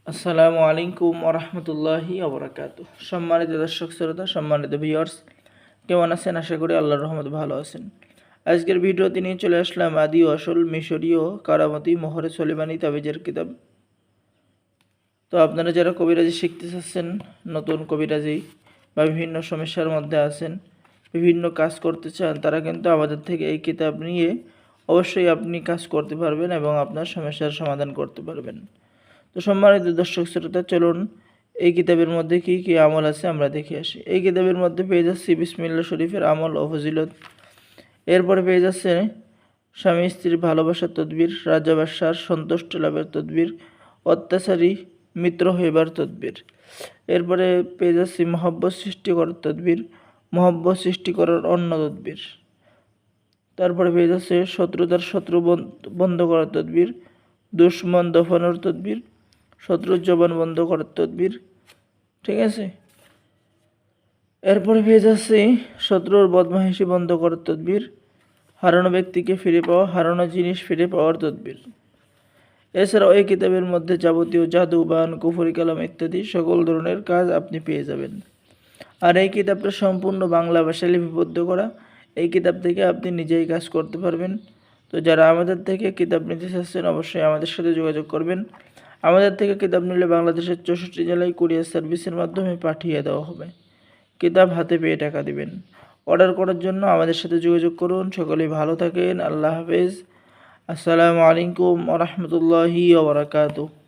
আসসালামু আলাইকুম ওরহমতুল্লাহি ওবরাকাতুহ। সম্মানিত দর্শক শ্রোতা, সম্মানিত ভিউয়ার্স, কেমন আছেন? আশা করি আল্লাহর রহমতে ভালো আছেন। আজকের ভিডিওতে নিয়ে চলে আসলাম আদি ও আসল মিশরীয় কারামতি মোহরে সলিমানি তাবিজের কিতাব। তো আপনারা যারা কবিরাজি শিখতে চাচ্ছেন, নতুন কবিরাজি বা বিভিন্ন সমস্যার মধ্যে আছেন, বিভিন্ন কাজ করতে চান, তারা কিন্তু আমাদের থেকে এই কিতাব নিয়ে অবশ্যই আপনি কাজ করতে পারবেন এবং আপনার সমস্যার সমাধান করতে পারবেন। তো সম্মানিত দর্শক শ্রোতা, চলুন এই কিতাবের মধ্যে কি কি আমল আছে আমরা দেখে আসি। এই কিতাবের মধ্যে পেয়ে যাচ্ছি বিসমিল্লাহ শরীফের আমল ও ফজিলত। এরপরে পেয়ে যাচ্ছে স্বামী স্ত্রীর ভালোবাসার তদবির, রাজা বাদশার সন্তুষ্ট লাভের তদবির, অত্যাচারী মিত্র হইবার তদবির। এরপরে পেয়ে যাচ্ছি মহব্বত সৃষ্টি করার তদবির, মহব্বত সৃষ্টি করার অন্য তদবির। তারপরে পেয়ে যাচ্ছে শত্রুতার শত্রু বন্ধ করার তদবির, দুশ্মন দফানোর তদবির, শত্রুর জবান বন্ধ করার তদবির। ঠিক আছে। এরপরে পেয়ে যাচ্ছে শত্রুর বদমাহিশি বন্ধ করার তদবির, হারানো ব্যক্তিকে ফিরে পাওয়া, হারানো জিনিস ফিরে পাওয়ার তদবির। এছাড়াও এই কিতাবের মধ্যে যাবতীয় জাদু, বান, কুফরি কালাম ইত্যাদি সকল ধরনের কাজ আপনি পেয়ে যাবেন। আর এই কিতাবটা সম্পূর্ণ বাংলা ভাষায় লিপিবদ্ধ করা। এই কিতাব থেকে আপনি নিজেই কাজ করতে পারবেন। তো যারা আমাদের থেকে কিতাব নিতে চাচ্ছেন, অবশ্যই আমাদের সাথে যোগাযোগ করবেন। আমাদের থেকে কিতাব নিলে বাংলাদেশের 64 জেলায় কুরিয়ার সার্ভিসের মাধ্যমে পাঠিয়ে দেওয়া হবে। কিতাব হাতে পেয়ে টাকা দিবেন। অর্ডার করার জন্য আমাদের সাথে যোগাযোগ করুন। সকলেই ভালো থাকেন। আল্লাহ হাফেজ। আসসালামু আলাইকুম ওয়া রাহমাতুল্লাহি ওয়া বারাকাতুহু।